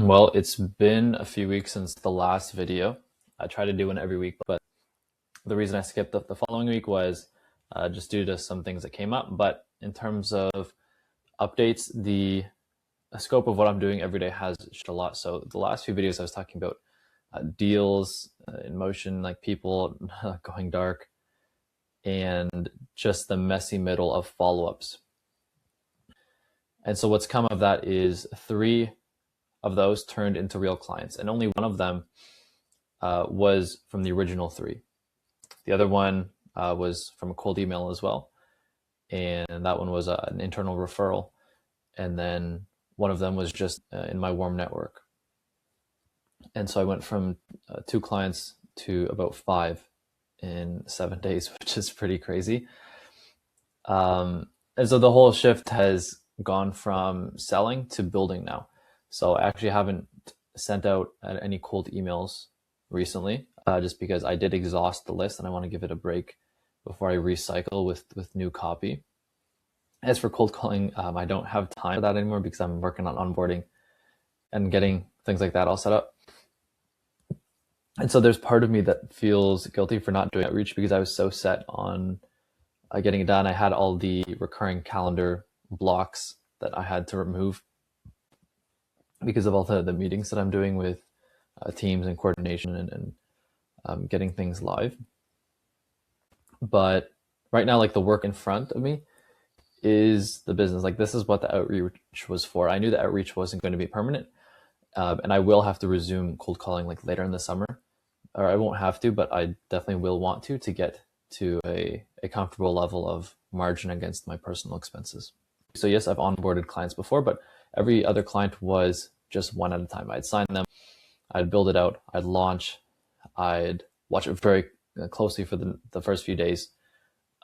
Well, it's been a few weeks since the last video. I try to do one every week, but the reason I skipped the following week was just due to some things that came up. But in terms of updates, the scope of what I'm doing every day has shifted a lot. So the last few videos I was talking about deals in motion, like people going dark, and just the messy middle of follow-ups. And so what's come of that is 3 of those turned into real clients, and only one of them was from the original 3. The other one was from a cold email as well, and that one was an internal referral. And then one of them was just in my warm network. And so I went from 2 clients to about 5 in 7 days, which is pretty crazy. And so the whole shift has gone from selling to building now. So I actually haven't sent out any cold emails recently, just because I did exhaust the list and I want to give it a break before I recycle with new copy. As for cold calling, I don't have time for that anymore because I'm working on onboarding and getting things like that all set up. And so there's part of me that feels guilty for not doing outreach because I was so set on getting it done. I had all the recurring calendar blocks that I had to remove because of all the meetings that I'm doing with teams and coordination and getting things live. But right now, like the work in front of me is the business. Like this is what the outreach was for. I knew the outreach wasn't going to be permanent, and I will have to resume cold calling like later in the summer, or I won't have to, but I definitely will want to get to a comfortable level of margin against my personal expenses. So yes, I've onboarded clients before, but every other client was just one at a time. I'd sign them, I'd build it out, I'd launch, I'd watch it very closely for the first few days,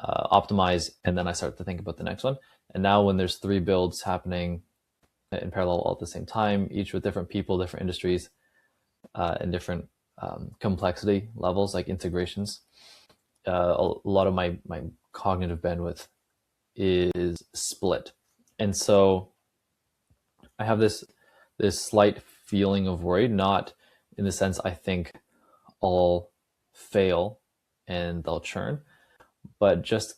optimize, and then I start to think about the next one. And now when there's 3 builds happening in parallel all at the same time, each with different people, different industries, and different complexity levels, like integrations, a lot of my cognitive bandwidth is split. And so I have this slight feeling of worry, not in the sense I think I'll fail and they'll churn, but just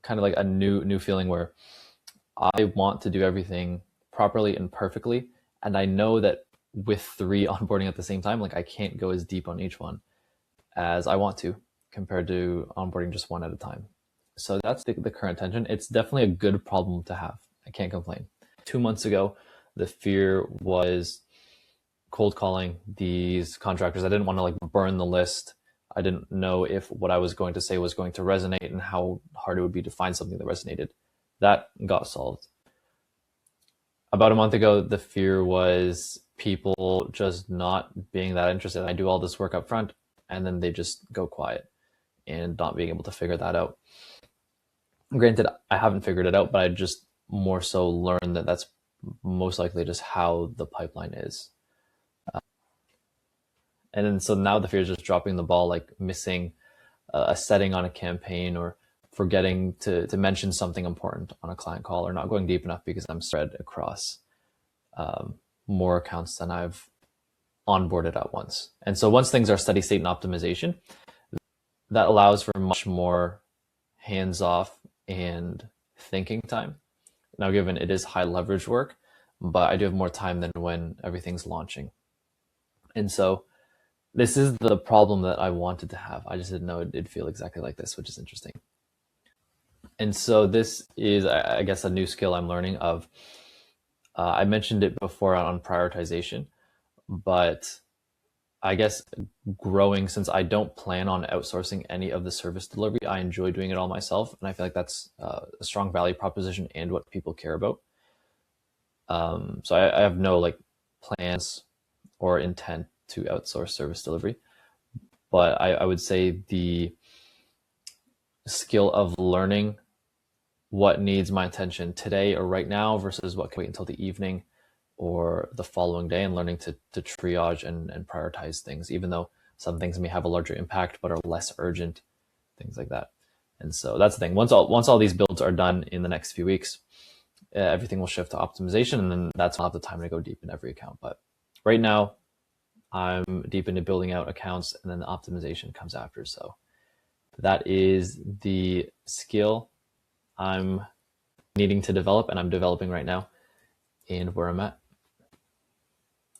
kind of like a new feeling where I want to do everything properly and perfectly. And I know that with 3 onboarding at the same time, like I can't go as deep on each one as I want to compared to onboarding just one at a time. So that's the current tension. It's definitely a good problem to have. I can't complain. 2 months ago, the fear was cold calling these contractors. I didn't want to like burn the list. I didn't know if what I was going to say was going to resonate and how hard it would be to find something that resonated. That got solved. About a month ago, the fear was people just not being that interested. I do all this work up front and then they just go quiet and not being able to figure that out. Granted, I haven't figured it out, but I just more so learned that that's most likely just how the pipeline is. And then so now the fear is just dropping the ball, like missing a setting on a campaign or forgetting to mention something important on a client call or not going deep enough because I'm spread across more accounts than I've onboarded at once. And so once things are steady state and optimization, that allows for much more hands-off and thinking time. Now, given it is high leverage work, but I do have more time than when everything's launching. And so this is the problem that I wanted to have. I just didn't know it'd feel exactly like this, which is interesting. And so this is, I guess, a new skill I'm learning of. I mentioned it before on prioritization, but I guess growing, since I don't plan on outsourcing any of the service delivery, I enjoy doing it all myself. And I feel like that's a strong value proposition and what people care about. So I have no like plans or intent to outsource service delivery, but I would say the skill of learning what needs my attention today or right now versus what can wait until the evening or the following day, and learning to triage and prioritize things, even though some things may have a larger impact but are less urgent, things like that. And so that's the thing. Once all these builds are done in the next few weeks, everything will shift to optimization, and then that's not the time to go deep in every account. But right now I'm deep into building out accounts, and then the optimization comes after. So that is the skill I'm needing to develop, and I'm developing right now, and where I'm at.